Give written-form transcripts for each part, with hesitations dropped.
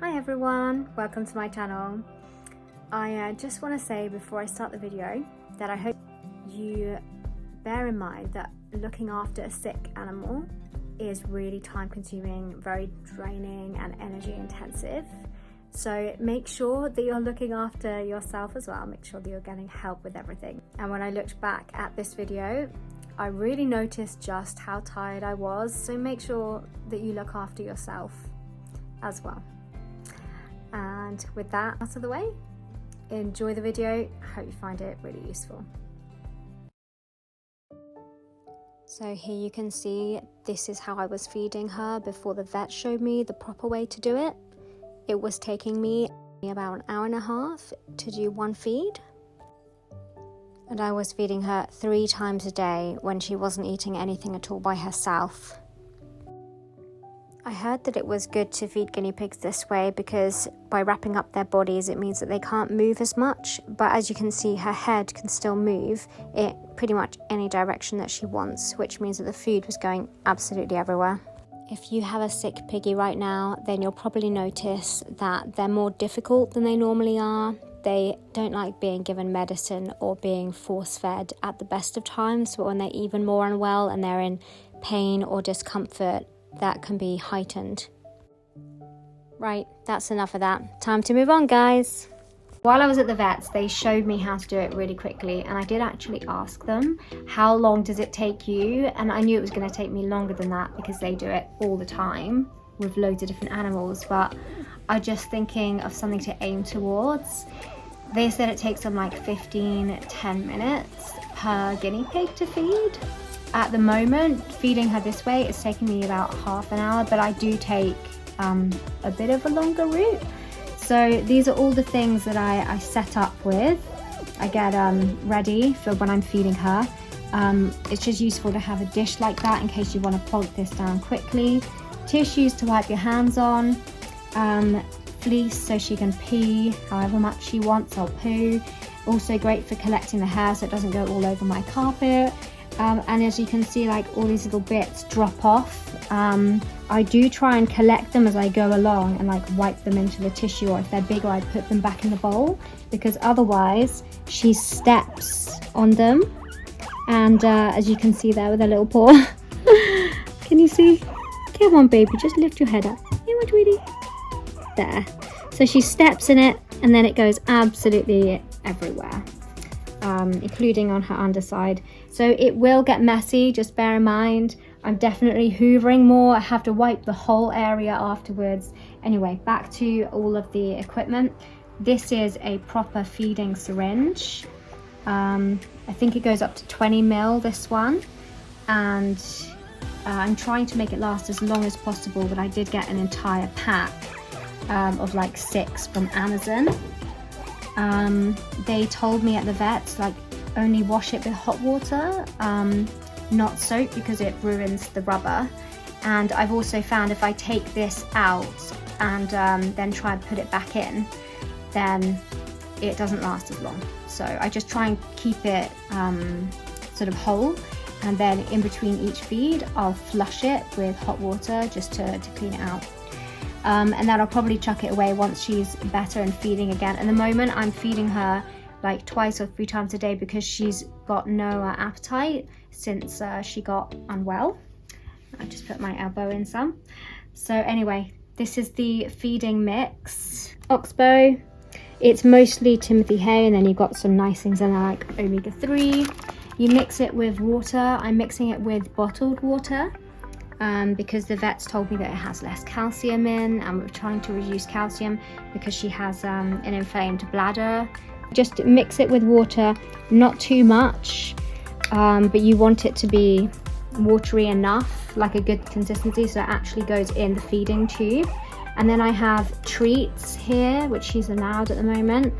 Hi everyone, welcome to my channel. I just want to say before I start the video that I hope you bear in mind that looking after a sick animal is really time consuming, very draining and energy intensive. So make sure that you're looking after yourself as well. Make sure that you're getting help with everything. And when I looked back at this video, I really noticed just how tired I was. So make sure that you look after yourself as well. And with that out of the way, enjoy the video. I hope you find it really useful. So here you can see this is how I was feeding her before the vet showed me the proper way to do it. It was taking me about an hour and a half to do one feed. And I was feeding her 3 times a day when she wasn't eating anything at all by herself. I heard that it was good to feed guinea pigs this way because by wrapping up their bodies it means that they can't move as much, but as you can see her head can still move in pretty much any direction that she wants, which means that the food was going absolutely everywhere. If you have a sick piggy right now, then you'll probably notice that they're more difficult than they normally are. They don't like being given medicine or being force-fed at the best of times, but when they're even more unwell and they're in pain or discomfort, that can be heightened. Right, that's enough of that. Time to move on, guys. While I was at the vets, they showed me how to do it really quickly, and I did actually ask them, how long does it take you? And I knew it was going to take me longer than that because they do it all the time with loads of different animals, but I'm just thinking of something to aim towards. They said it takes them like 10 minutes per guinea pig to feed. At the moment, feeding her this way is taking me about half an hour, but I do take a bit of a longer route. So these are all the things that I set up with. I get ready for when I'm feeding her. It's just useful to have a dish like that in case you want to plonk this down quickly. Tissues to wipe your hands on. Fleece so she can pee however much she wants or poo. Also great for collecting the hair so it doesn't go all over my carpet. And as you can see, like all these little bits drop off. I do try and collect them as I go along and like wipe them into the tissue, or if they're bigger I put them back in the bowl, because otherwise she steps on them. And as you can see there with her little paw, can you see? Come on baby, just lift your head up. Come on Tweety. There. So she steps in it and then it goes absolutely everywhere, including on her underside. So it will get messy, just bear in mind. I'm definitely hoovering more. I have to wipe the whole area afterwards. Anyway, back to all of the equipment. This is a proper feeding syringe. I think it goes up to 20 ml, this one. And I'm trying to make it last as long as possible, but I did get an entire pack of like 6 from Amazon. They told me at the vet, like, only wash it with hot water, not soap, because it ruins the rubber. And I've also found if I take this out and then try and put it back in, then it doesn't last as long. So I just try and keep it sort of whole, and then in between each feed I'll flush it with hot water just to clean it out. And then I'll probably chuck it away once she's better and feeding again. At the moment I'm feeding her like 2 or 3 times a day because she's got no appetite since she got unwell. I just put my elbow in some. So anyway, this is the feeding mix. Oxbow, it's mostly Timothy hay, and then you've got some nice things in there like omega-3. You mix it with water. I'm mixing it with bottled water because the vets told me that it has less calcium in, and we're trying to reduce calcium because she has an inflamed bladder. Just mix it with water, not too much, but you want it to be watery enough, like a good consistency, so it actually goes in the feeding tube. And then I have treats here, which she's allowed at the moment.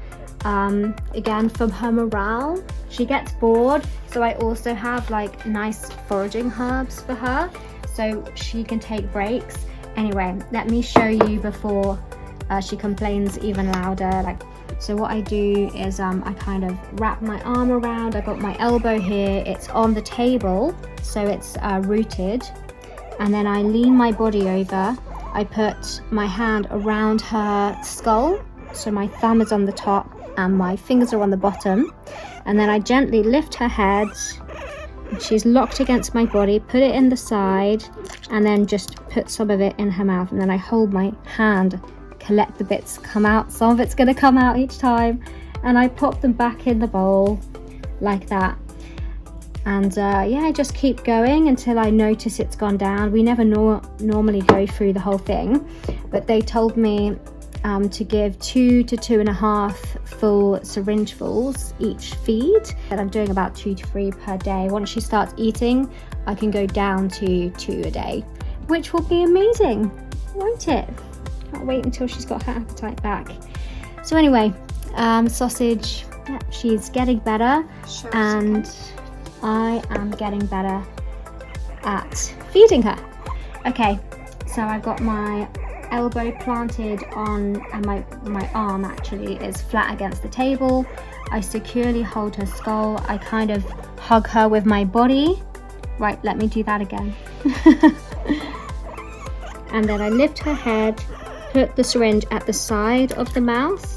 Again, for her morale, she gets bored, so I also have like nice foraging herbs for her so she can take breaks. Anyway, let me show you before she complains even louder. So what I do is I kind of wrap my arm around. I got my elbow here, it's on the table, so it's rooted, and then I lean my body over I put my hand around her skull, so my thumb is on the top and my fingers are on the bottom, and then I gently lift her head. She's locked against my body, put it in the side, and then just put some of it in her mouth, and then I hold my hand, collect the bits come out. Some of it's going to come out each time, and I pop them back in the bowl like that. And yeah, I just keep going until I notice it's gone down. We never normally go through the whole thing, but they told me to give 2 to 2.5 full syringefuls each feed, and I'm doing about 2 to 3 per day. Once she starts eating, I can go down to 2 a day, which will be amazing, won't it? Can't wait until she's got her appetite back. So anyway, Sausage, yeah, she's getting better, and I am getting better at feeding her. Okay, so I've got my elbow planted on, and my arm actually is flat against the table. I securely hold her skull. I kind of hug her with my body. Right, let me do that again. And then I lift her head, put the syringe at the side of the mouth.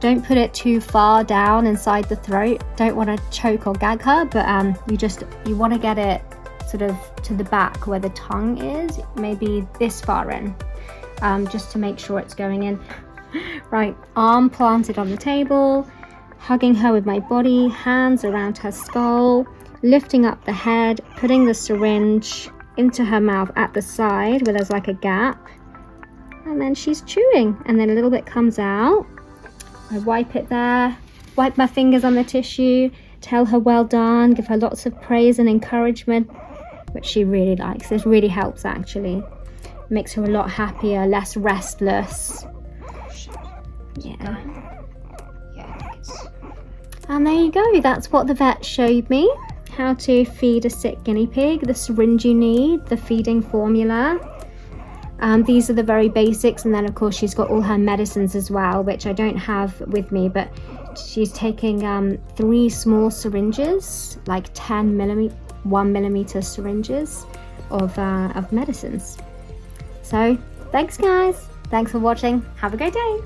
Don't put it too far down inside the throat. Don't want to choke or gag her, but you want to get it sort of to the back where the tongue is, maybe this far in, just to make sure it's going in. Right, arm planted on the table, hugging her with my body, hands around her skull, lifting up the head, putting the syringe into her mouth at the side where there's like a gap, and then she's chewing, and then a little bit comes out. I wipe it there, wipe my fingers on the tissue, tell her well done, give her lots of praise and encouragement, which she really likes. This really helps actually. Makes her a lot happier, less restless. Yeah. And there you go, that's what the vet showed me. How to feed a sick guinea pig, the syringe you need, the feeding formula. These are the very basics, and then of course she's got all her medicines as well, which I don't have with me, but she's taking 3 small syringes, like 1mm syringes of medicines. So thanks guys, thanks for watching, have a great day.